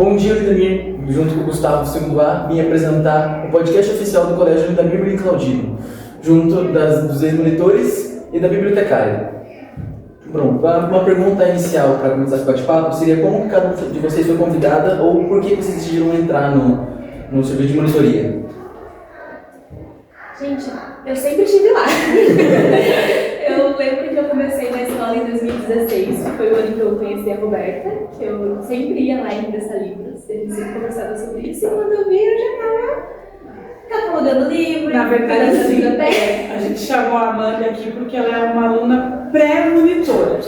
Bom dia, Lidamir. Junto com o Gustavo do segundo A, vim apresentar o podcast oficial do Colégio Lidamir e Claudino, junto dos ex-monitores e da bibliotecária. Pronto, uma pergunta inicial para começar esse bate-papo seria como cada um de vocês foi convidada ou por que vocês decidiram entrar no serviço de monitoria? Gente, eu sempre estive lá. Eu lembro que eu comecei na escola em 2016, que foi o ano que eu conheci a Roberta, que eu sempre ia lá em emprestar livros, a gente sempre conversava sobre isso, e quando eu vi, eu já estava catalogando livro, na verdade, na biblioteca. A gente chamou a Amanda aqui porque ela é uma aluna pré-monitora,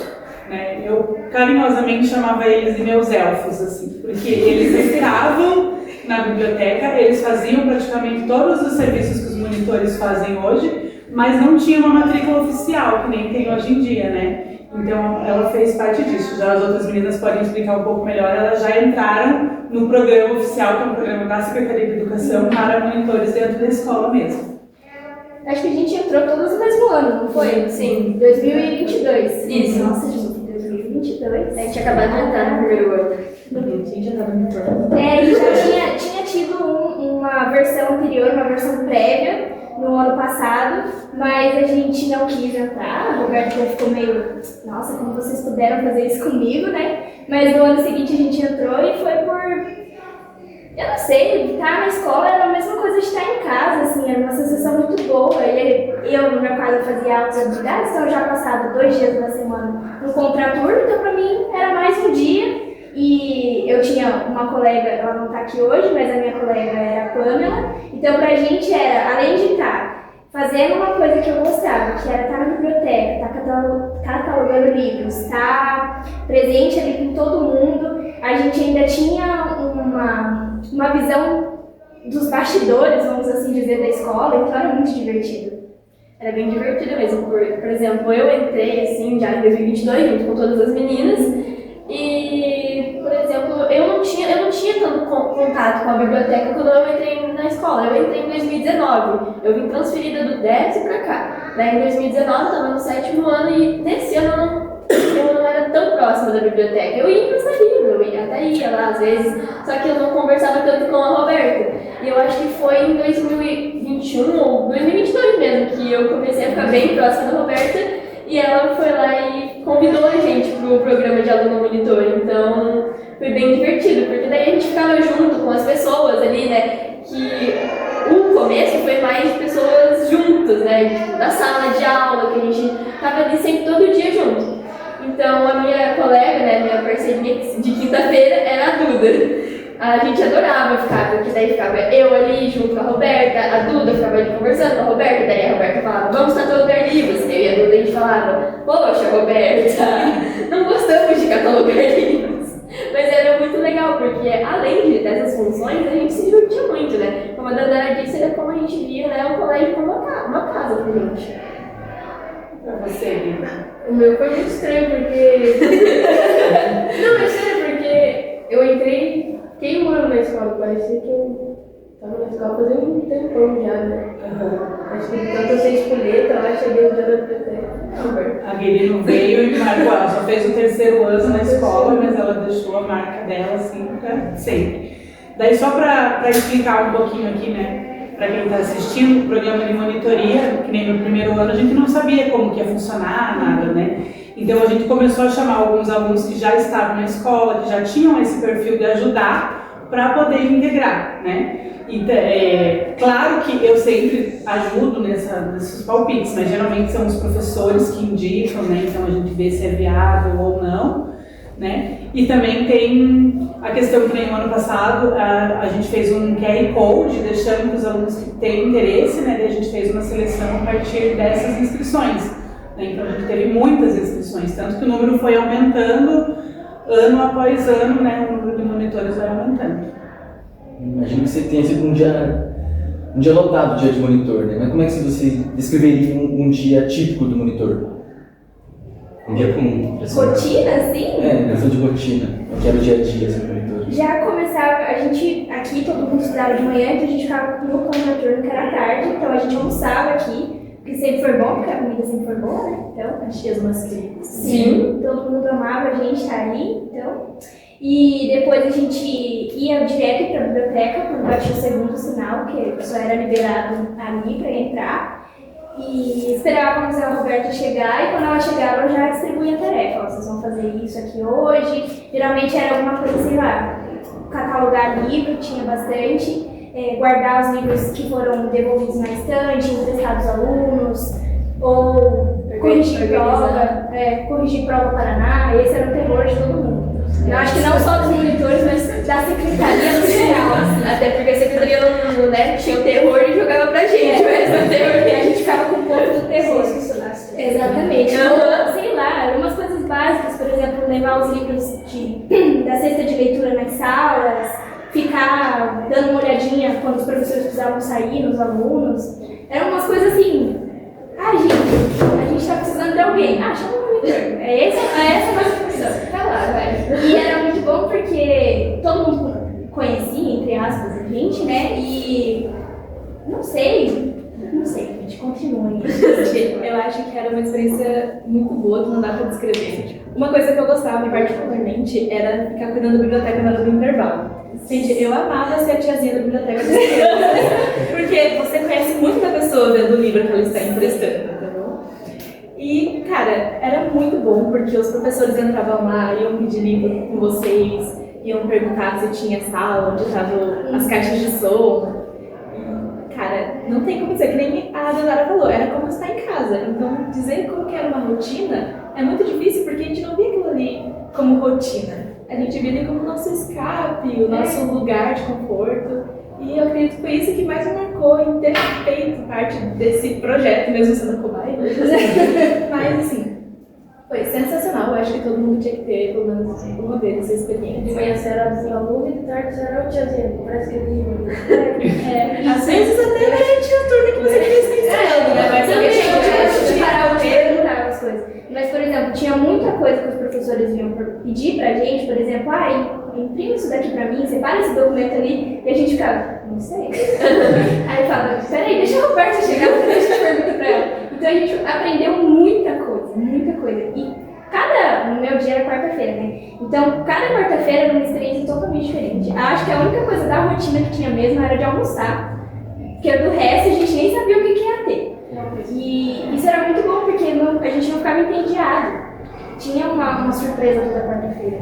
né? Eu carinhosamente chamava eles de meus elfos, assim, porque eles estavam na biblioteca, eles faziam praticamente todos os serviços que os monitores fazem hoje, mas não tinha uma matrícula oficial, que nem tem hoje em dia, né? Então ela fez parte disso. Já as outras meninas podem explicar um pouco melhor, elas já entraram no programa oficial, que é um programa da Secretaria de Educação para monitores dentro da escola mesmo. Acho que a gente entrou todos no mesmo ano, não foi? Sim, 2022. Isso. Nossa, gente, 2022. A gente acabou de entrar no primeiro ano. A gente já estava no plano. E já tinha tido uma versão anterior, uma versão prévia, no ano passado, mas a gente não quis entrar. A Roberta ficou meio, nossa, como vocês puderam fazer isso comigo, né? Mas no ano seguinte a gente entrou e foi por, eu não sei, estar na escola era a mesma coisa de estar em casa, assim, era uma sensação muito boa. E eu, no meu caso, fazia aulas atividades, então eu já passava 2 dias da semana no contraturno, então pra mim era mais um dia. E eu tinha uma colega, ela não está aqui hoje, mas a minha colega era a Pamela. Então pra gente era, além de estar fazendo uma coisa que eu gostava, que era estar na biblioteca, estar catalogando livros, estar presente ali com todo mundo, a gente ainda tinha uma visão dos bastidores, vamos assim dizer, da escola, então era muito divertido. Era bem divertido mesmo, por exemplo, eu entrei assim já em 2022 junto com todas as meninas e, por exemplo, eu não tinha tanto contato com a biblioteca quando eu entrei na escola. Eu entrei em 2019, eu vim transferida do 10 pra cá. Daí em 2019 eu estava no 7º ano e nesse ano eu não era tão próxima da biblioteca. Eu ia emprestar livro, eu até ia lá às vezes, só que eu não conversava tanto com a Roberta. E eu acho que foi em 2021 ou 2022 mesmo que eu comecei a ficar bem próxima da Roberta e ela foi lá e convidou a gente pro programa de aluno monitor. Então foi bem divertido, porque daí a gente ficava junto com as pessoas ali, né? Que o começo foi mais de pessoas juntas, né? Da sala de aula, que a gente tava ali sempre todo dia junto. Então a minha colega, né, minha parceirinha de quinta-feira era a Duda. A gente adorava ficar, porque daí ficava eu ali junto com a Roberta, a Duda ficava ali conversando com a Roberta, daí a Roberta falava, vamos catalogar livros. Eu e a Duda a gente falava, poxa Roberta, não gostamos de catalogar livros. Mas era muito legal, porque além dessas funções, a gente se divertia muito, né? Como a Dandara disse, era como a gente via, né, o colégio como uma casa pra gente. Pra você, Lívia. O meu foi muito estranho, porque... Não, é sério, porque eu entrei, fiquei um ano na escola, parecia que eu tava na escola fazendo um tempão já, né? Acho que tanto eu sei escolher, então eu cheguei no dia da biblioteca. A Guiri não veio e marcou, ela só fez o 3º ano na escola, mas ela deixou a marca dela assim pra sempre. Daí só pra explicar um pouquinho aqui, né? Para quem está assistindo o programa de monitoria, que nem no primeiro ano a gente não sabia como que ia funcionar, nada, né? Então a gente começou a chamar alguns alunos que já estavam na escola, que já tinham esse perfil de ajudar, para poder integrar, né? Então, claro que eu sempre ajudo nesses palpites, mas geralmente são os professores que indicam, né? Então a gente vê se é viável ou não, né? E também tem a questão que nem no ano passado a gente fez um QR Code deixando para os alunos que têm interesse, né? Daí a gente fez uma seleção a partir dessas inscrições, né? Então a gente teve muitas inscrições, tanto que o número foi aumentando ano após ano, né? O número de monitores vai aumentando. Imagino que você tenha sido um dia lotado, dia de monitor, né? Mas como é que você descreveria um dia típico do monitor? Um dia comum. Rotina, assim? Questão de rotina. Eu quero o dia a dia, assim, monitor. Já começava, a gente, aqui todo mundo estudava de manhã, então a gente ficava no contraturno que era tarde, então a gente almoçava aqui, que sempre foi bom, porque a comida sempre foi boa, né? Então, As tias masculinas. sim, todo mundo amava a gente estar ali, então... E depois a gente ia direto para a biblioteca quando batia o segundo sinal, que só era liberado ali para entrar. E esperávamos a Roberta chegar, e quando ela chegava eu já distribuía a tarefa. Ó, vocês vão fazer isso aqui hoje. Geralmente era alguma coisa, sei lá, catalogar livro, tinha bastante, guardar os livros que foram devolvidos na estante, emprestados aos alunos, ou corrigir prova Paraná. Esse era o terror de todo mundo. Eu acho que não só dos monitores, mas da secretaria no geral. Até porque a secretaria não, né, tinha o terror e jogava pra gente, mas o terror E a gente ficava com um pouco do terror. Exatamente. Ou, sei lá, algumas coisas básicas, por exemplo, levar os livros da cesta de leitura nas salas, ficar dando uma olhadinha quando os professores precisavam sair nos alunos. Eram umas coisas assim. A gente tá precisando de alguém. Chama o monitor. Essa a nossa função. Tá lá, vai. E era muito bom porque todo mundo conhecia, entre aspas, a gente, né? E não sei, gente, continue. Eu acho que era uma experiência muito boa que não dá pra descrever. Uma coisa que eu gostava particularmente era ficar cuidando da biblioteca na hora do intervalo. Gente, eu amava ser a tiazinha da biblioteca das crianças, porque você conhece muito da pessoa vendo o livro que ela está emprestando, entendeu? E, cara, era muito bom, porque os professores entravam lá, iam pedir livro com vocês, iam perguntar se tinha sala, onde estavam as caixas de som. Cara, não tem como dizer, que nem a Leonara falou, era como estar em casa. Então, dizer como que era uma rotina é muito difícil, porque a gente não via aquilo ali como rotina. A gente via ali como o nosso escape, o nosso lugar de conforto. E eu acredito que foi isso que mais me marcou em ter feito parte desse projeto, mesmo sendo cobaia. Mas, assim, foi sensacional. Eu acho que todo mundo tinha que ter, pelo menos, uma vez essa experiência. De manhã você era assim, aluno, e de tarde você era o tiazinho, parece que Às vezes até tinha a turma que você queria estar estranhando, né? Mas também eu tinha parar o tempo, perguntar as coisas. Mas, por exemplo, tinha muita coisa que os professores iam pedir pra gente, por exemplo, imprime isso daqui pra mim, separa esse documento ali, e a gente ficava, não sei. Aí falava, peraí, deixa a Roberta chegar, depois a gente pergunta pra ela. Então a gente aprendeu muita coisa, muita coisa. E no meu dia era quarta-feira, né? Então, cada quarta-feira era uma experiência totalmente diferente. Acho que a única coisa da rotina que tinha mesmo era de almoçar, porque do resto a gente nem sabia o que ia ter. E isso era muito bom, porque a gente não ficava entediado. Tinha uma surpresa toda quarta-feira,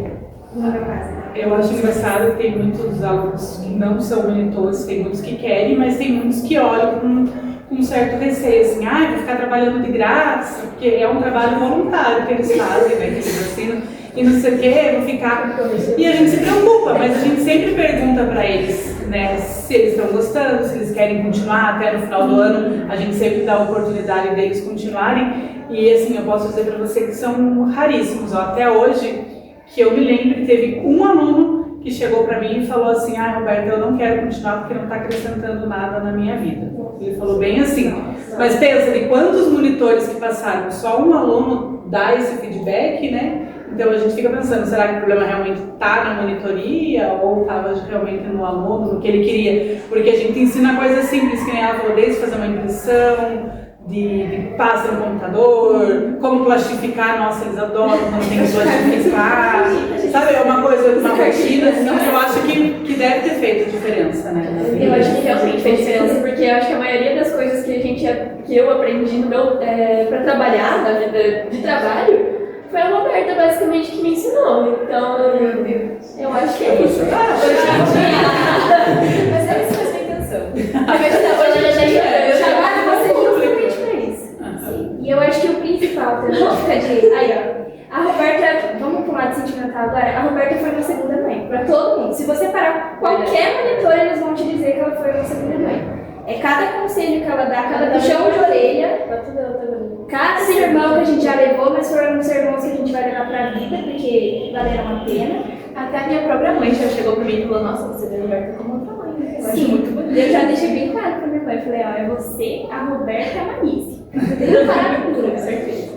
no meu caso. Eu acho engraçado que tem muitos alunos que não são monitores, tem muitos que querem, mas tem muitos que olham com um certo receio, assim, vou ficar trabalhando de graça, porque é um trabalho voluntário que eles fazem, né, que eles assinam, e não sei o quê, vou ficar... E a gente se preocupa, mas a gente sempre pergunta para eles, né, se eles estão gostando, se eles querem continuar até no final do ano, a gente sempre dá a oportunidade deles continuarem, e assim, eu posso dizer para você que são raríssimos, até hoje, que eu me lembro que teve um aluno que chegou para mim e falou assim, Roberta, eu não quero continuar porque não está acrescentando nada na minha vida. Ele falou bem assim. Mas pensa, de quantos monitores que passaram, só um aluno dá esse feedback, né? Então a gente fica pensando, será que o problema realmente está na monitoria ou estava realmente no aluno, no que ele queria? Porque a gente ensina coisas simples, que nem ela falou, desde fazer uma impressão, de pasta no computador, como plastificar, nossa, eles adoram quando tem que plastificar, sabe, é uma coisa, uma rotina, assim, eu acho que deve ter feito diferença, né? Eu acho que realmente fez diferença, porque eu acho que a maioria das coisas que eu aprendi no meu, pra trabalhar, na vida de trabalho, foi a Roberta basicamente que me ensinou, então eu acho que é isso. Mas era isso a sua intenção. Eu chamava você justamente pra isso. E eu acho que o principal também fica de... Aí, ó. A Roberta, vamos pro lado sentimental agora, a Roberta foi uma segunda mãe, pra todo mundo. Se você parar qualquer monitor, eles vão te dizer que ela foi uma segunda mãe. É cada conselho que ela dá, cada puxão de orelha, cada sermão que a gente já levou, mas foram sermões que a gente vai levar pra vida, porque valeram a pena. Até a minha própria mãe já chegou pra mim e falou, nossa, você vê a Roberta como outra mãe, né? Eu acho Sim, muito bonito. eu já deixei bem claro pra minha mãe, eu falei, é você, a Roberta e a Manice. Tem claro, Com certeza.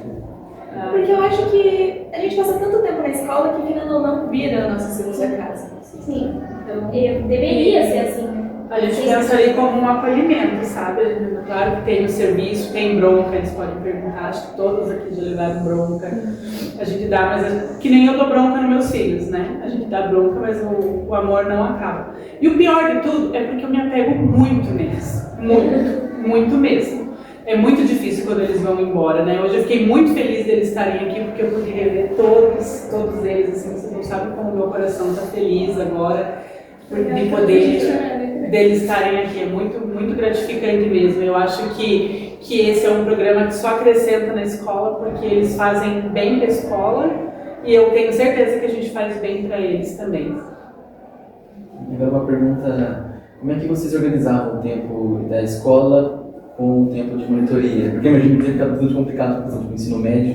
Porque eu acho que a gente passa tanto tempo na escola que, querendo ou não, vira a nossa segunda casa. Sim, Então, deveria ser assim, né? A gente pensa ali como um acolhimento, sabe? Claro que tem o serviço, tem bronca, eles podem perguntar, acho que todos aqui já levaram bronca. A gente dá, mas que nem eu dou bronca nos meus filhos, né? A gente dá bronca, mas o amor não acaba. E o pior de tudo é porque eu me apego muito neles. Muito mesmo. É muito difícil quando eles vão embora, né? Hoje eu fiquei muito feliz deles estarem aqui, porque eu poderia ver todos eles, assim, vocês não sabem como o meu coração está feliz agora, de poder deles estarem aqui. É muito gratificante mesmo. Eu acho que esse é um programa que só acrescenta na escola, porque eles fazem bem para a escola, e eu tenho certeza que a gente faz bem para eles também. Agora uma pergunta, como é que vocês organizavam o tempo da escola com o tempo de monitoria? Porque imagino que fica tudo complicado por exemplo, no ensino médio.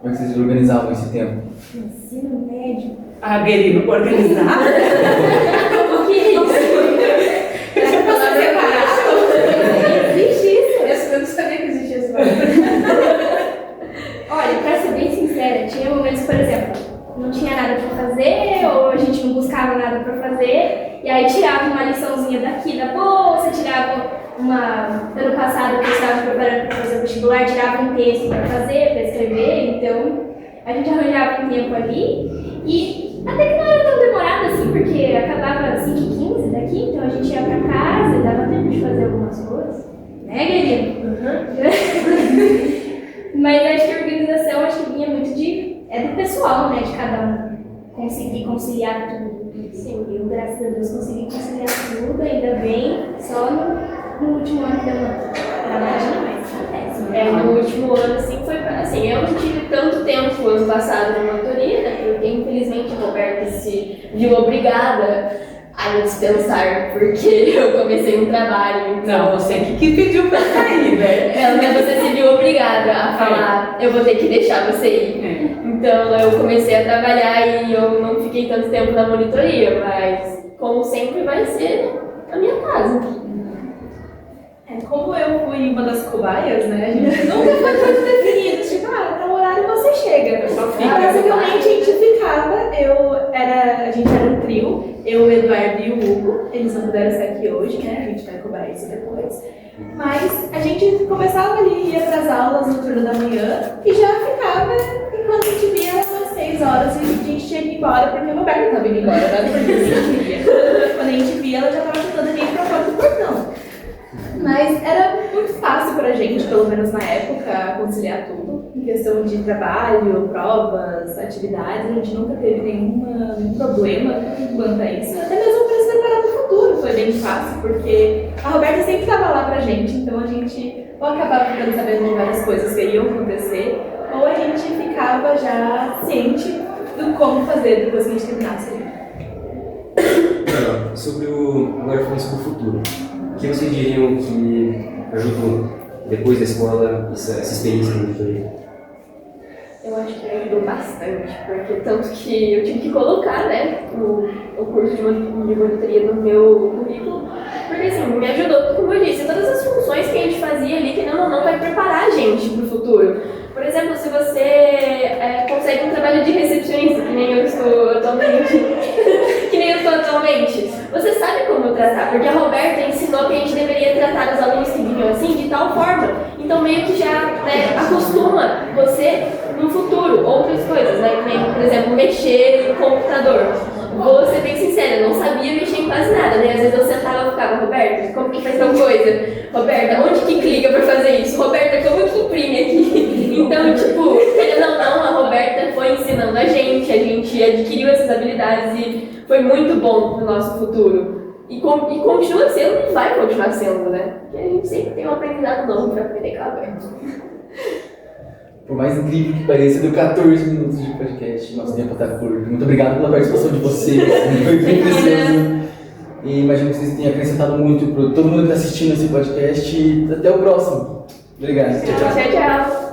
Como é que vocês organizavam esse tempo? Ensino médio. Ah, Guerino, organizar? O que é isso? Essa palavra separada. Existe isso? Eu não sabia que existia esse Olha, pra ser bem sincera, tinha momentos, por exemplo, não tinha nada pra fazer, ou a gente não buscava nada pra fazer, e aí tirava uma liçãozinha daqui da bolsa, tirava ano passado que eu estava preparando para fazer o vestibular, tirava um texto para fazer, para escrever, então a gente arranjava um tempo ali e até que não era tão demorado assim, porque acabava 5h15 daqui, então a gente ia para casa e dava tempo de fazer algumas coisas, né, querido? Mas acho que a organização vinha muito do pessoal, né, de cada um conseguir conciliar tudo. Sim, eu, graças a Deus, consegui conciliar tudo, ainda bem, só no último ano que deu uma trabalhadinha, mas acontece. No último ano, assim, foi assim, eu não tive tanto tempo ano passado na monitoria, né, porque infelizmente a Roberta se viu obrigada a me dispensar, porque eu comecei um trabalho. Então, Não, você que pediu pra sair, né? Mas você se viu obrigada a falar, eu vou ter que deixar você ir. Então eu comecei a trabalhar e eu não fiquei tanto tempo na monitoria, mas como sempre vai ser a minha casa. Como eu fui uma das cobaias, né, a gente nunca foi tudo definido, tipo, tal horário você chega. Basicamente a gente ficava, a gente era um trio, eu, o Eduardo e o Hugo, eles não puderam estar aqui hoje, né, a gente vai cobrar isso depois. Mas a gente começava ali, ia para as aulas no turno da manhã e já ficava, enquanto a gente via umas 6 horas e a gente tinha que ir embora, porque a Roberta estava indo embora, né, porque a gente via. Quando a gente via, ela já estava chutando a gente para fora do portão. Mas era muito fácil pra gente, pelo menos na época, conciliar tudo. Em questão de trabalho, provas, atividades, a gente nunca teve nenhum problema quanto a isso. Até mesmo para se preparar para o futuro foi bem fácil, porque a Roberta sempre estava lá pra gente, então a gente ou acabava ficando sabendo de várias coisas que iriam acontecer, ou a gente ficava já ciente do como fazer depois que a gente terminasse. Agora falando sobre o futuro. O que vocês diriam que ajudou depois da escola essa experiência de monitoria? Eu acho que me ajudou bastante, porque tanto que eu tive que colocar, né, o curso de monitoria no meu currículo, porque assim, me ajudou, como eu disse, todas as funções que a gente fazia ali, que não vai preparar a gente para o futuro. Por exemplo, se você consegue um trabalho de recepcionista, que nem eu estou atualmente, você sabe como tratar, porque a Roberta ensinou que a gente deveria tratar os alunos que vinham assim de tal forma. Então meio que já acostuma você no futuro, outras coisas, né? Como, por exemplo, mexer no computador. Vou ser bem sincera, eu não sabia mexer em quase nada, né? Às vezes eu sentava e ficava, Roberta, como que faz tal coisa? Roberta, onde que clica pra fazer isso? Roberta, como que imprime aqui? Então, tipo, a Roberta foi ensinando a gente adquiriu essas habilidades e foi muito bom pro nosso futuro. E continua sendo e vai continuar sendo, né? Porque a gente sempre tem um aprendizado novo pra aprender com a Roberta. Por mais incrível que pareça, deu 14 minutos de podcast. Nosso tempo está curto. Muito obrigado pela participação de vocês. Foi bem precioso. E imagino que vocês tenham acrescentado muito para todo mundo que está assistindo esse podcast. E até o próximo. Obrigado. Tchau, tchau.